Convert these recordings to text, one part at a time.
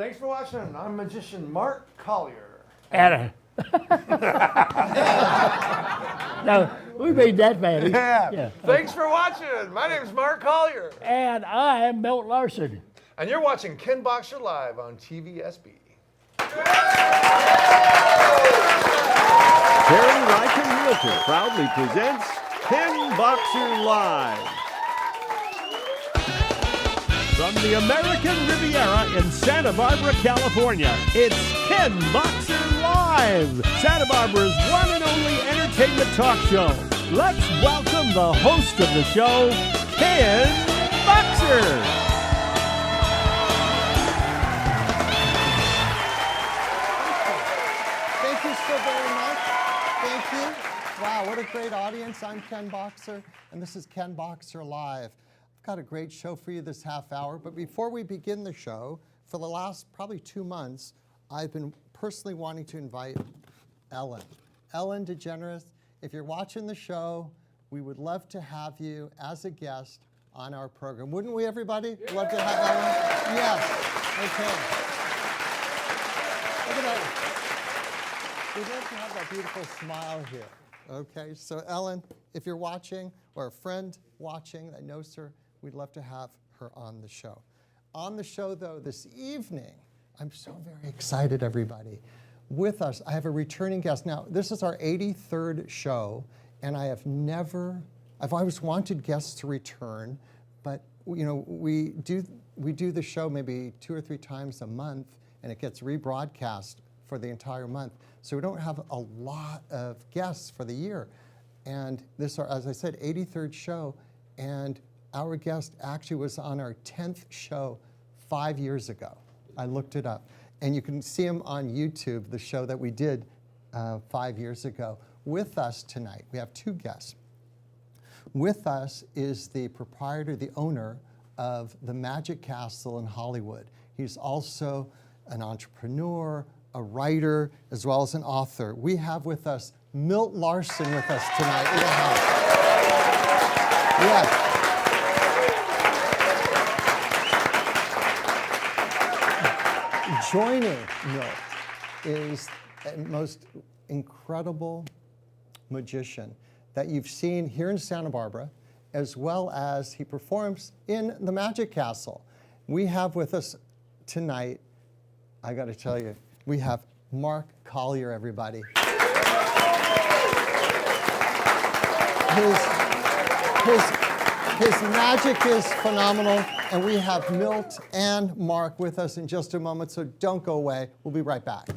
Thanks for watching. I'm magician Mark Collier. No, we made that bad. Yeah. Thanks for watching. My name's Mark Collier. And I am Milt Larson. And you're watching Ken Boxer Live on TVSB. Terry Ryken Realtor proudly presents Ken Boxer Live. From the American Riviera in Santa Barbara, California, it's Ken Boxer Live, Santa Barbara's one and only entertainment talk show. Let's welcome the host of the show, Ken Boxer. Thank you so very much. Thank you. Wow, what a great audience. I'm Ken Boxer, and this is Ken Boxer Live. I've got a great show for you this half hour, but before we begin the show, for the last probably 2 months, I've been personally wanting to invite Ellen. Ellen DeGeneres, if you're watching the show, we would love to have you as a guest on our program. Wouldn't we, everybody? Yeah. Love to have Ellen? Yes. Okay. Look at that. We'd love to have that beautiful smile here. Okay, so Ellen, if you're watching, or a friend watching that knows her, we'd love to have her on the show. On the show, though, this evening, I'm so very excited, everybody. With us, I have a returning guest. Now, this is our 83rd show, and I've always wanted guests to return, but you know, we do the show maybe 2 or 3 times a month, and it gets rebroadcast for the entire month. So we don't have a lot of guests for the year. And this, as I said, 83rd show, and our guest actually was on our 10th show 5 years ago. I looked it up. And you can see him on YouTube, the show that we did 5 years ago. With us tonight, we have 2 guests. With us is the proprietor, the owner of the Magic Castle in Hollywood. He's also an entrepreneur, a writer, as well as an author. We have with us Milt Larsen with us tonight in the house. Yes. Joining Milt is the most incredible magician that you've seen here in Santa Barbara, as well as he performs in the Magic Castle. We have with us tonight, I got to tell you, we have Mark Collier, everybody. His magic is phenomenal, and we have Milt and Mark with us in just a moment, so don't go away. We'll be right back. Ken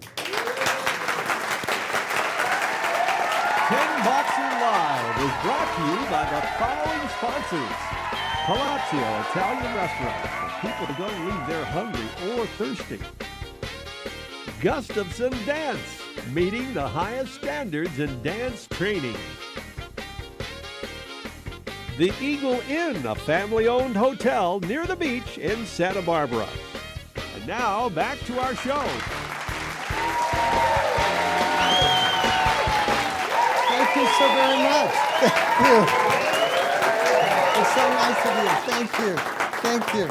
Boxer Live is brought to you by the following sponsors. Palazzo Italian Restaurant, for people to go leave there hungry or thirsty. Gustafson Dance, meeting the highest standards in dance training. The Eagle Inn, a family-owned hotel near the beach in Santa Barbara. And now, back to our show. Thank you so very much. Thank you. It's so nice of you. Thank you. Thank you.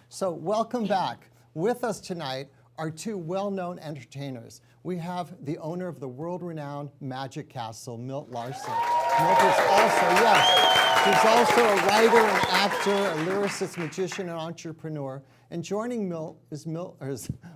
So welcome back. With us tonight are 2 well-known entertainers. We have the owner of the world-renowned Magic Castle, Milt Larson. Milt is he's also a writer, an actor, a lyricist, magician, and entrepreneur. And joining Milt is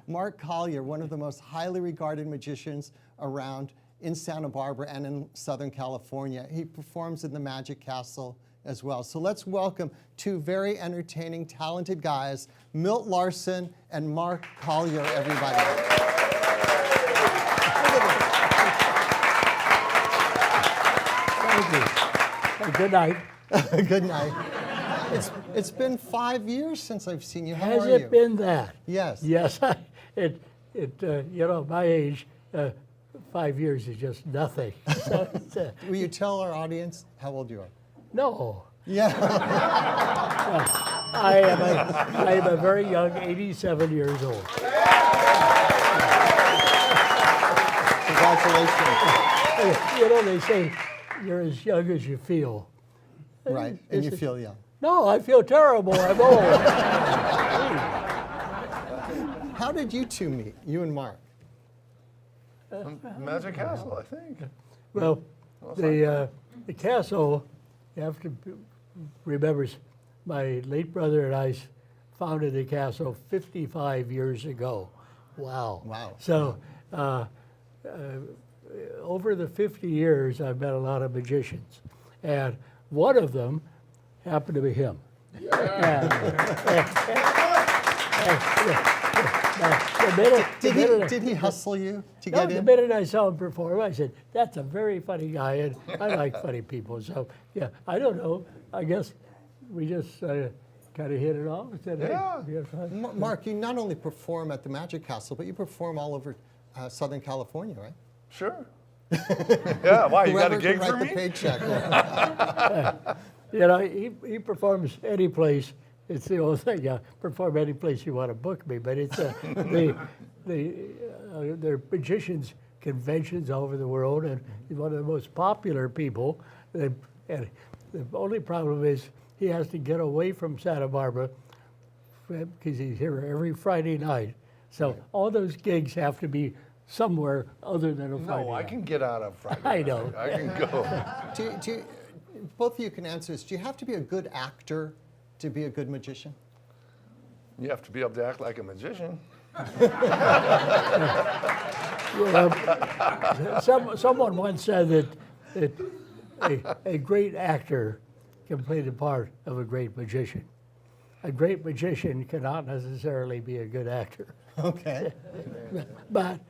Mark Collier, one of the most highly regarded magicians around in Santa Barbara and in Southern California. He performs in the Magic Castle as well. So let's welcome 2 very entertaining, talented guys, Milt Larson and Mark Collier, everybody. Thank you. Good night. Good night. It's been 5 years since I've seen you. How Has are you? it been that? Yes. Yes. You know, my age, 5 years is just nothing. So Will you tell our audience how old you are? no. Yeah. I am a very young 87 years old. Congratulations. You know, they say you're as young as you feel. Right, and you feel young. No, I feel terrible. I'm old. how did you two meet, you and Mark? Magic Castle, I think. Well, the castle, you have to remember, my late brother and I founded the castle 55 years ago. Wow. Wow. So over the 50 years, I've met a lot of magicians. And one of them happened to be him. Did he hustle you to No, get the in? minute I saw him perform, I said, that's a very funny guy, and I like funny people. So, yeah, I don't know. I guess we just kind of hit it off and said, hey, Yeah. we had fun. Mark, you not only perform at the Magic Castle, but you perform all over Southern California, right? Sure. Yeah, why, you got a Whoever gig can for write the me? paycheck. You know, he performs any place. It's the old thing. Yeah, perform any place you want to book me. But it's there are magicians conventions all over the world, and he's one of the most popular people. And the only problem is he has to get away from Santa Barbara because he's here every Friday night. So all those gigs have to be somewhere other than a Friday No, I night. can get out of Friday. I know. I can go. Do you, both of you can answer this. Do you have to be a good actor to be a good magician? You have to be able to act like a magician. Someone once said that a great actor can play the part of a great magician. A great magician cannot necessarily be a good actor. Okay. But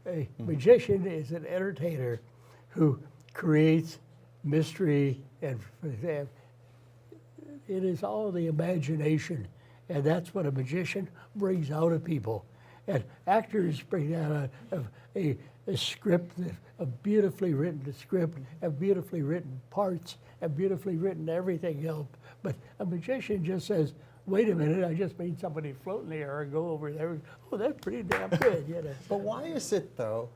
a magician is an entertainer who creates mystery, and it is all the imagination, and that's what a magician brings out of people. And actors bring out a script, a beautifully written script, and beautifully written parts, and beautifully written everything else. But a magician just says, wait a minute, I just made somebody float in the air and go over there. Oh, that's pretty damn good, you know. But why is it, though,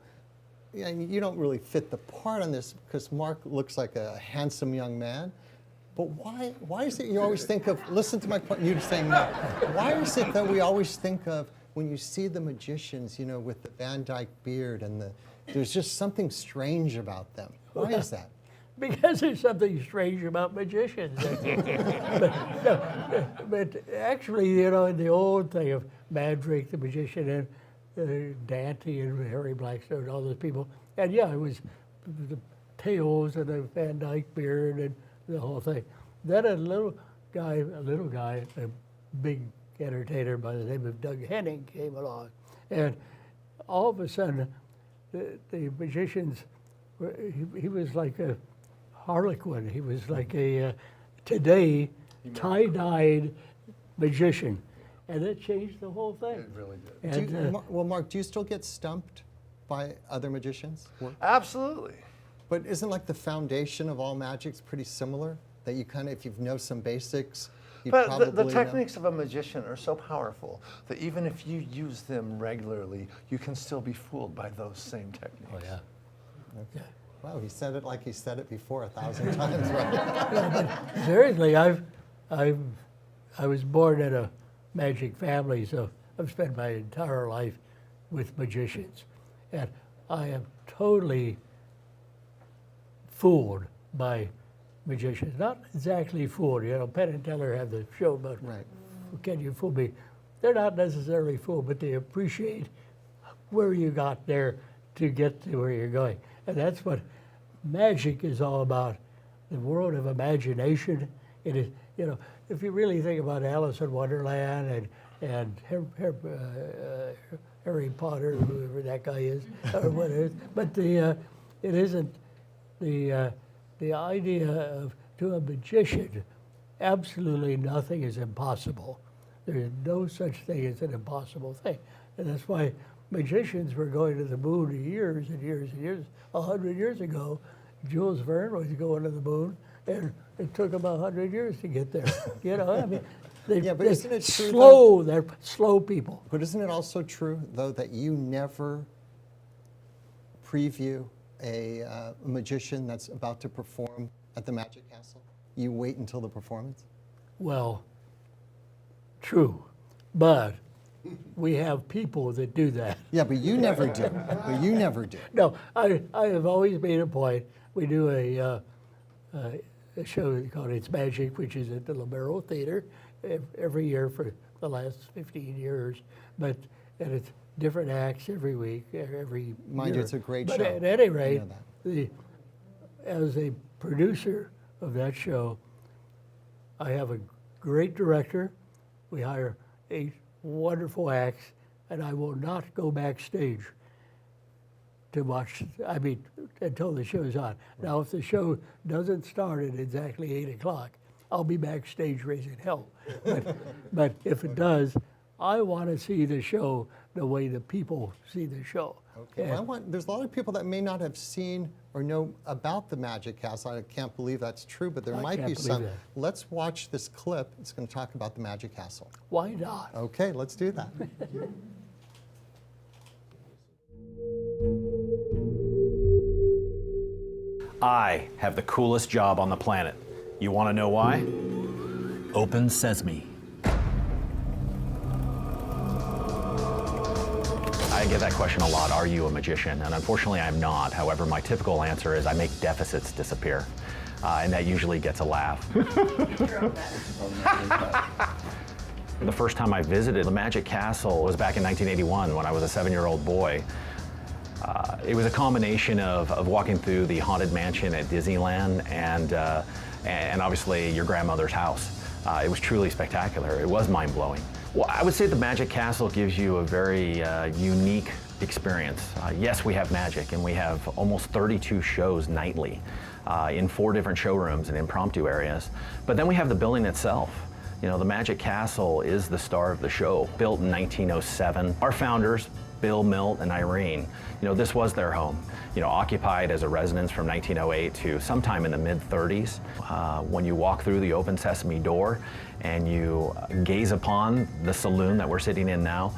and you don't really fit the part on this because Mark looks like a handsome young man, but why is it you always think of, listen to my point, you're saying no. Why is it that we always think of, when you see the magicians, you know, with the Van Dyke beard and there's just something strange about them? Why is that? Because there's something strange about magicians. but actually, you know, in the old thing of Mandrake the magician and Dante and Harry Blackstone and all those people, and yeah, it was the tails and the Van Dyke beard and the whole thing. Then a little guy, a big entertainer by the name of Doug Henning came along, and all of a sudden, the magicians, he was like a Harlequin. He was like a today tie-dyed magician, and it changed the whole thing. It really did. And, Well, Mark, do you still get stumped by other magicians? Absolutely. But isn't like the foundation of all magic's pretty similar? That you kind of, if you know some basics, you But probably the know. techniques of a magician are so powerful that even if you use them regularly, you can still be fooled by those same techniques. oh yeah. Okay. Wow, he said it like he said it before 1,000 times, right? Seriously, I was born in a magic family, so I've spent my entire life with magicians, and I am totally fooled by magicians. Not exactly fooled, you know. Penn and Teller have the show about Right. Can You Fool Me? They're not necessarily fooled, but they appreciate where you got there to get to where you're going. And that's what magic is all about, the world of imagination. It is, you know, if you really think about Alice in Wonderland and Harry Potter, whoever that guy is, or what it is, but it isn't the idea of, to a magician, absolutely nothing is impossible. There is no such thing as an impossible thing. And that's why magicians were going to the moon years and years and years. 100 years ago, Jules Verne was going to the moon, and it took him 100 years to get there. You know, I mean, Yeah, but isn't it true, slow? They're slow people. But isn't it also true, though, that you never preview a magician that's about to perform at the Magic Castle? You wait until the performance? Well, true, but we have people that do that. Yeah, but you never do. But you never do. No, I have always made a point. We do a show called It's Magic, which is at the Libero Theater every year for the last 15 years. And it's different acts every week, every Mind you, year. it's a great but show. At any rate, know as a producer of that show, I have a great director. We hire 8 wonderful acts, and I will not go backstage to watch, until the show's on. Now, if the show doesn't start at exactly 8 o'clock, I'll be backstage raising hell. But if it does, I want to see the show the way the people see the show. Okay. Well, there's a lot of people that may not have seen or know about the Magic Castle. I can't believe that's true, but there might be some. That. Let's watch this clip. It's going to talk about the Magic Castle. Why not? Okay, let's do that. I have the coolest job on the planet. You want to know why? Open sesame. I get that question a lot. Are you a magician? And unfortunately, I'm not. However, my typical answer is I make deficits disappear. And that usually gets a laugh. The first time I visited the Magic Castle was back in 1981 when I was a 7-year-old boy. It was a combination of walking through the Haunted Mansion at Disneyland and obviously your grandmother's house. It was truly spectacular. It was mind-blowing. Well, I would say the Magic Castle gives you a very unique experience. Yes, we have magic, and we have almost 32 shows nightly in 4 different showrooms and impromptu areas. But then we have the building itself. You know, the Magic Castle is the star of the show. Built in 1907. Our founders, Bill, Milt, and Irene, you know, this was their home. You know, occupied as a residence from 1908 to sometime in the mid-30s. When you walk through the open sesame door and you gaze upon the saloon that we're sitting in now,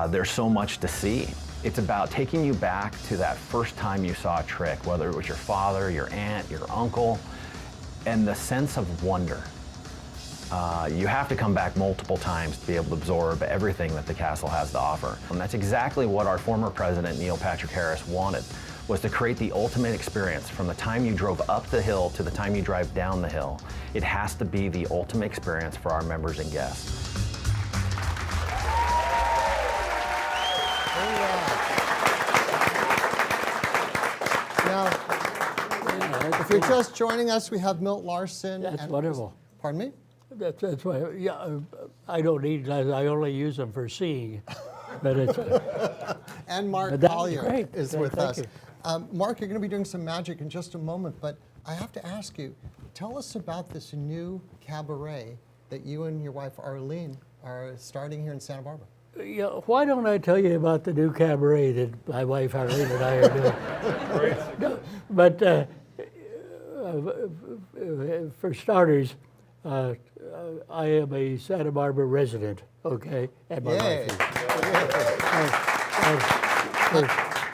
there's so much to see. It's about taking you back to that first time you saw a trick, whether it was your father, your aunt, your uncle, and the sense of wonder. You have to come back multiple times to be able to absorb everything that the castle has to offer. And that's exactly what our former president, Neil Patrick Harris, wanted, was to create the ultimate experience from the time you drove up the hill to the time you drive down the hill. It has to be the ultimate experience for our members and guests. Now, if you're just joining us, we have Milt Larson. That's wonderful. Pardon me? That's why, yeah, I don't need glasses. I only use them for seeing. But it's and Mark but that's Collier great. is Thank with us. you. Mark, you're going to be doing some magic in just a moment, but I have to ask you, tell us about this new cabaret that you and your wife Arlene are starting here in Santa Barbara. Yeah, why don't I tell you about the new cabaret that my wife Arlene and I are doing? No, but for starters, I am a Santa Barbara resident, okay, and my wife is. For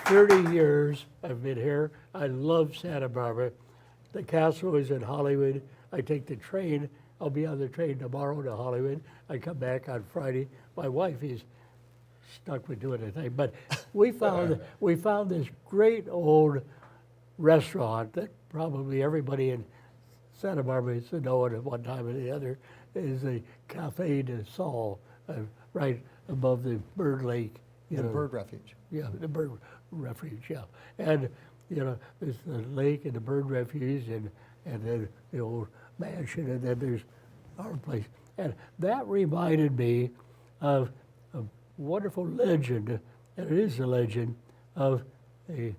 30 years I've been here. I love Santa Barbara. The castle is in Hollywood. I take the train. I'll be on the train tomorrow to Hollywood. I come back on Friday. My wife is stuck with doing a thing, but we found this great old restaurant that probably everybody in Santa Barbara used to know it at one time or the other, is the Cafe de Sol, right above the Bird Lake. Bird Refuge. Yeah, the Bird Refuge, yeah. And, you know, there's the lake and the Bird Refuge and then the old mansion, and then there's our place. And that reminded me of a wonderful legend, and it is a legend, of a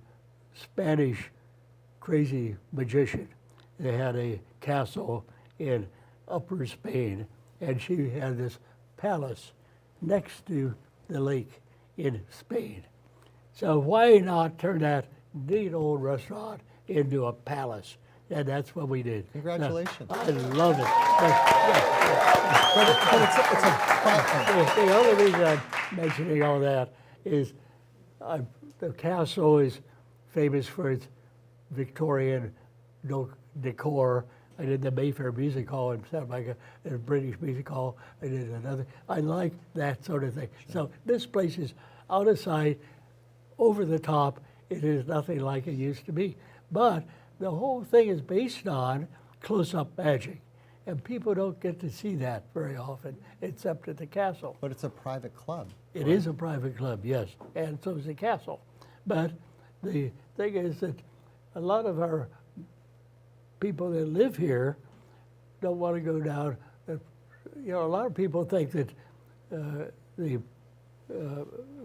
Spanish crazy magician. They had a castle in Upper Spain, and she had this palace next to the lake in Spain. So why not turn that neat old restaurant into a palace? And that's what we did. Congratulations. I love it. But The only reason I'm mentioning all that is the castle is famous for its Victorian decor, I did the Mayfair Music Hall in Santa Monica, the British Music Hall. I did another. I like that sort of thing. So this place is out of sight, over the top. It is nothing like it used to be. But the whole thing is based on close-up magic. And people don't get to see that very often, except at the castle. But it's a private club. It is a private club, yes, and so is the castle. But the thing is that a lot of our people that live here don't want to go down. You know, a lot of people think that the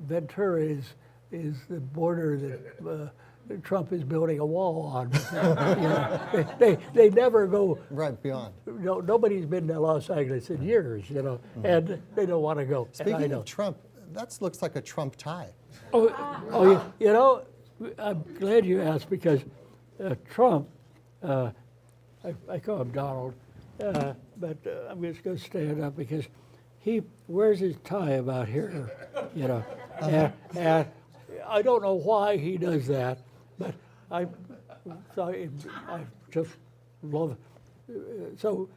Ventura is the border that Trump is building a wall on. You know, they never go. Right, beyond. No, nobody's been to Los Angeles in years, you know, and they don't want to go. And I Speaking know. of Trump, that looks like a Trump tie. Oh, you know, I'm glad you asked because Trump, I call him Donald, but I'm just going to stand up because he wears his tie about here, you know, and I don't know why he does that, but I just love it. So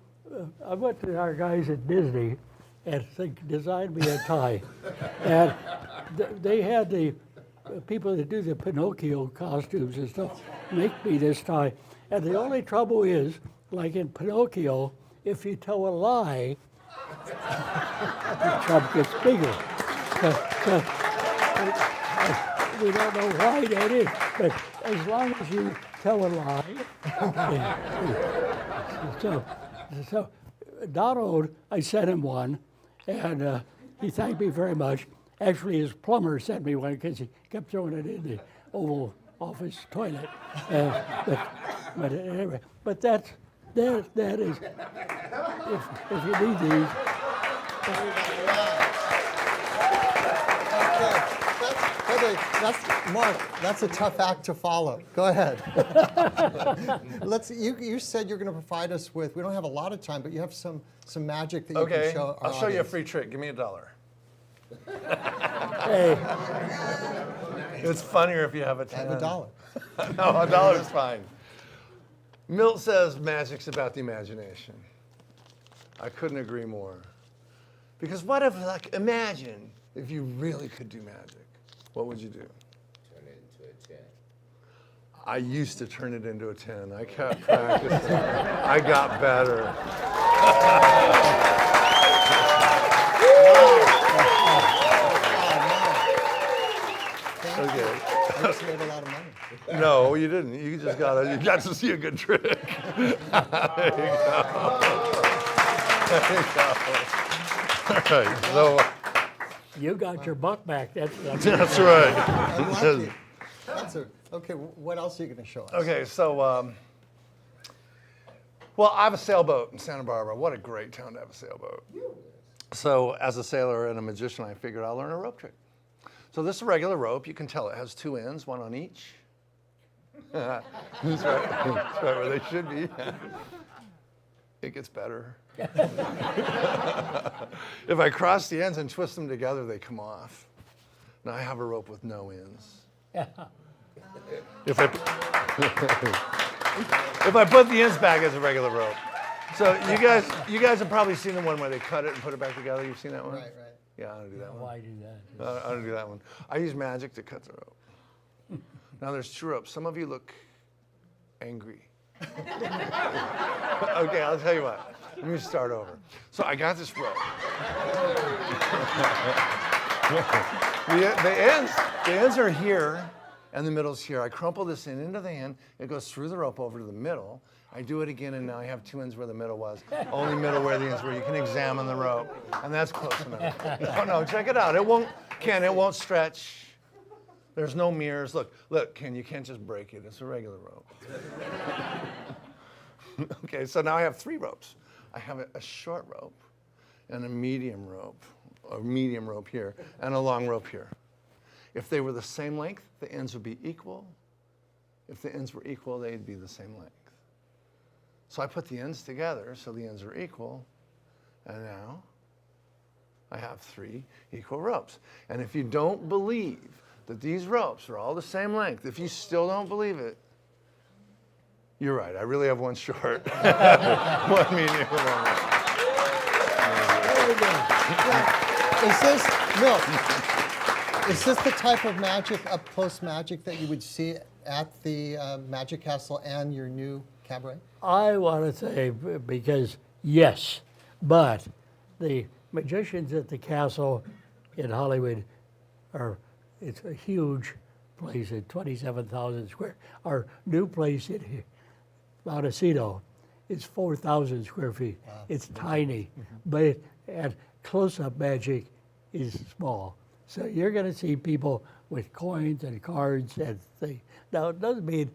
I went to our guys at Disney and they designed me a tie, and they had the people that do the Pinocchio costumes and stuff make me this tie. And the only trouble is, like in Pinocchio, if you tell a lie, the Trump gets bigger. So, we don't know why that is, but as long as you tell a lie. So Donald, I sent him one, and he thanked me very much. Actually, his plumber sent me one because he kept throwing it in the Oval Office toilet. But anyway, but that is, if you need these. Okay, Mark, that's a tough act to follow. Go ahead. You said you're going to provide us with, we don't have a lot of time, but you have some magic that you can show our I'll show you a audience. free trick. Give me $1. Hey, It's funnier if you have a I 10. have $1. No, $1 is fine. Milt says magic's about the imagination. I couldn't agree more. Because what if, like, imagine if you really could do magic. What would you do? Turn it into a 10. I used to turn it into a 10. I kept practicing. I got better. Thank you. I just made a lot of money. No, you didn't. You got to see a good trick. There you go. There you go. All right, so you got your buck back. That's that's right. I'm lucky. Okay, what else are you going to show us? Okay, so, well, I have a sailboat in Santa Barbara. What a great town to have a sailboat. So as a sailor and a magician, I figured I'll learn a rope trick. So this is a regular rope. You can tell it has 2 ends, one on each. That's right where they should be. It gets better. If I cross the ends and twist them together, they come off. Now I have a rope with no ends. If I put the ends back as a regular rope. So you guys have probably seen the one where they cut it and put it back together. You've seen that one? Right. Yeah, I don't do that one. Why do that? I don't do that one. I use magic to cut the rope. Now there's 2 ropes. Some of you look angry. Okay, I'll tell you what. Let me start over. So I got this rope. The ends are here, and the middle's here. I crumple this into the end. It goes through the rope over to the middle. I do it again, and now I have 2 ends where the middle was. Only middle where the ends were. You can examine the rope, and that's close enough. No, check it out. It won't stretch. There's no mirrors. Look, Ken, you can't just break it. It's a regular rope. Okay, so now I have 3 ropes. I have a short rope and a medium rope here, and a long rope here. If they were the same length, the ends would be equal. If the ends were equal, they'd be the same length. So I put the ends together so the ends are equal, and now I have 3 equal ropes. And if you don't believe that these ropes are all the same length, if you still don't believe it, You're right. I really have one short, one medium, and one long. Is this, Milt, is this the type of magic, up-close magic that you would see at the Magic Castle and your new cabaret? I want to say because yes, but the magicians at the castle in Hollywood it's a huge place at 27,000 square. Our new place in Montecito is 4,000 square feet. Wow. It's tiny, but and close-up magic is small. So you're going to see people with coins and cards and things. Now it doesn't mean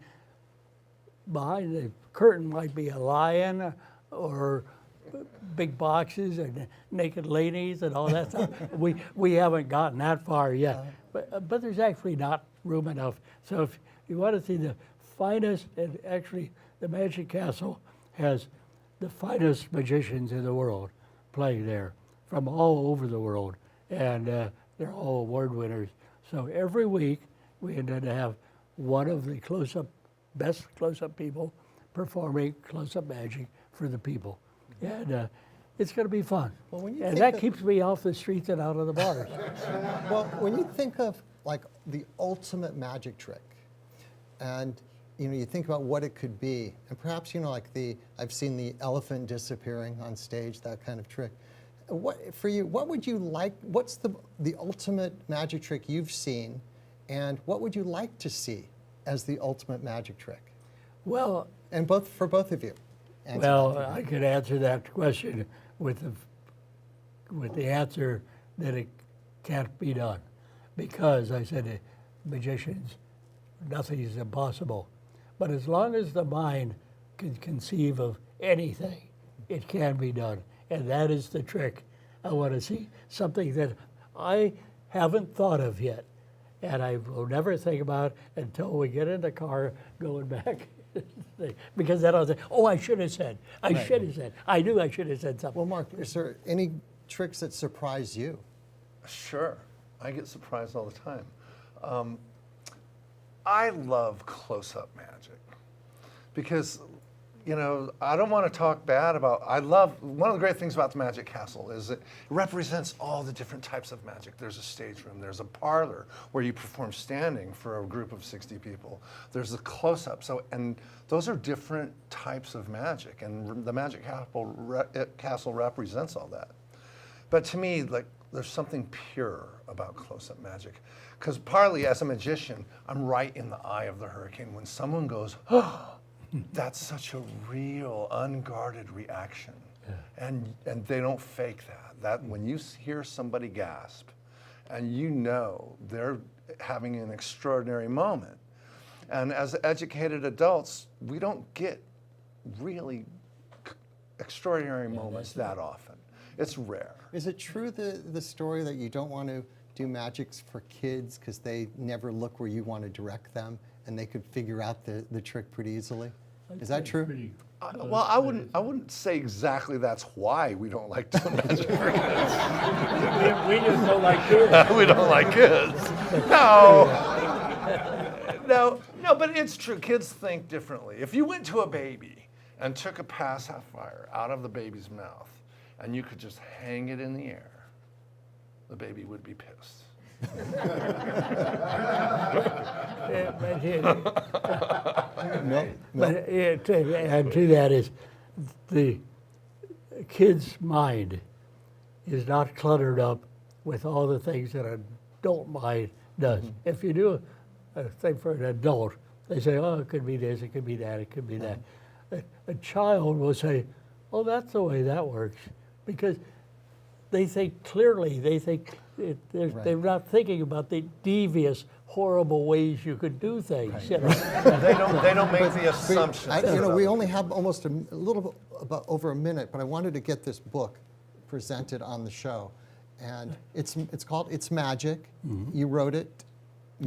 behind the curtain might be a lion or big boxes and naked ladies and all that stuff. We haven't gotten that far yet, but there's actually not room enough. So if you want to see the finest, and actually the Magic Castle has the finest magicians in the world playing there from all over the world, and they're all award winners. So every week we intend to have one of the best close-up people performing close-up magic for the people. And it's going to be fun. Well, when you and think that keeps me off the streets and out of the bars. Well, when you think of like the ultimate magic trick, and you think about what it could be, and perhaps like I've seen the elephant disappearing on stage, that kind of trick. What for you? What would you like? What's the ultimate magic trick you've seen, and what would you like to see as the ultimate magic trick? Well, and for both of you. I could answer that question with the answer that it can't be done, because I said magicians, nothing is impossible. But as long as the mind can conceive of anything, it can be done. And that is the trick. I want to see something that I haven't thought of yet, and I will never think about until we get in the car going back. Because then I'll say, oh, I should have said. I knew I should have said something. Well, Mark, is there any tricks that surprise you? Sure. I get surprised all the time. I love close-up magic because, I don't want to talk bad about, one of the great things about the Magic Castle is it represents all the different types of magic. There's a stage room, there's a parlor where you perform standing for a group of 60 people. There's a close-up, and those are different types of magic, and the Magic Castle represents all that. But to me, there's something pure about close-up magic, because partly as a magician, I'm right in the eye of the hurricane. When someone goes, oh, that's such a real, unguarded reaction. Yeah. And they don't fake that. That when you hear somebody gasp, and they're having an extraordinary moment. And as educated adults, we don't get really extraordinary moments that often. It's rare. Is it true the story that you don't want to do magics for kids because they never look where you want to direct them, and they could figure out the trick pretty easily? Is that true? Well, I wouldn't say exactly that's why we don't like doing magic for kids. We just don't like kids. We don't like kids. No, but it's true. Kids think differently. If you went to a baby and took a pacifier out of the baby's mouth and you could just hang it in the air, the baby would be pissed. And to that is the kid's mind is not cluttered up with all the things that an adult mind does. Mm-hmm. If you do a thing for an adult, they say, oh, it could be this, it could be that, it could be that. A child will say, oh, that's the way that works, because they think clearly. They think they're not thinking about the devious, horrible ways you could do things. Right. They don't make the assumptions. We only have almost a little about over a minute, but I wanted to get this book presented on the show, and it's called It's Magic. Mm-hmm. You wrote it.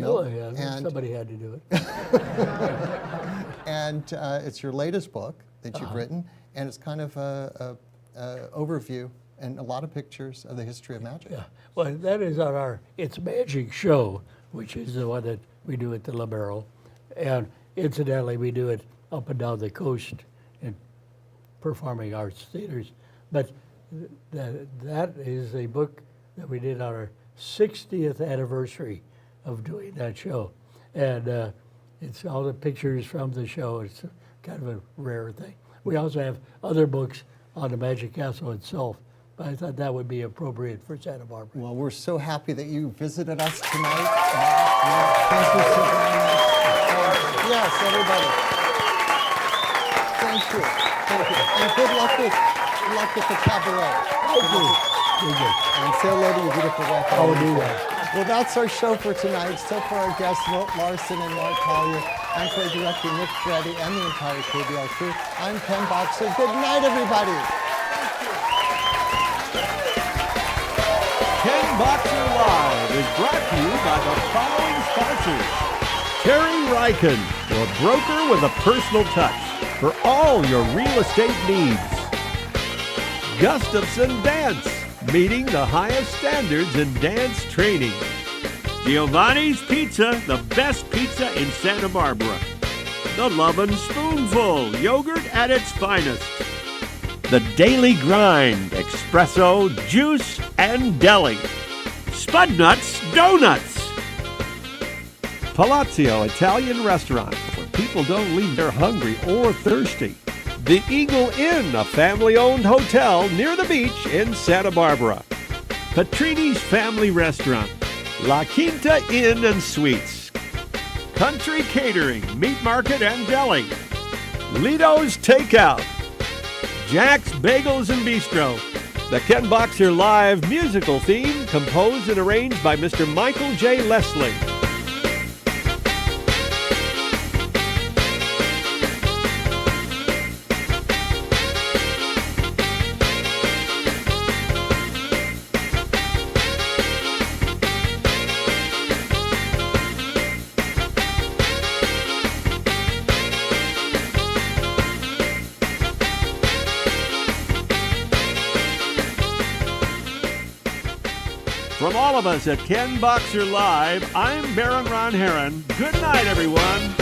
Oh yeah, and somebody had to do it. And it's your latest book that you've written, and it's kind of a overview and a lot of pictures of the history of magic. Yeah, well, that is on our It's Magic show, which is the one that we do at the Libero. And incidentally, we do it up and down the coast in performing arts theaters. But that is a book that we did on our 60th anniversary of doing that show. And it's all the pictures from the show. It's kind of a rare thing. We also have other books on the Magic Castle itself, but I thought that would be appropriate for Santa Barbara. Well, we're so happy that you visited us tonight. Thank you so very much. Yes, everybody. Thank you. Thank you. And good luck with the cabaret. Thank you. Thank you. And say hello to your beautiful wife. I will do that. Well, that's our show for tonight. So for our guests, Milt Larsen and Mark Collier, and for our director, Nick Freddy, and the entire KBL crew, I'm Ken Boxer. Good night, everybody. Ken Boxer Live is brought to you by the following sponsors. Terry Ryken, your broker with a personal touch for all your real estate needs. Gustafson Dance, meeting the highest standards in dance training. Giovanni's Pizza, the best pizza in Santa Barbara. The Lovin' Spoonful, yogurt at its finest. The Daily Grind, espresso, juice, and deli. Spud Nuts Donuts. Palazzo Italian Restaurant, where people don't leave there hungry or thirsty. The Eagle Inn, a family-owned hotel near the beach in Santa Barbara. Petrini's Family Restaurant. La Quinta Inn and Suites. Country Catering, Meat Market and Deli. Lito's Takeout. Jack's Bagels and Bistro. The Ken Boxer Live musical theme composed and arranged by Mr. Michael J. Leslie. From all of us at Ken Boxer Live, I'm Baron Ron Heron. Good night, everyone.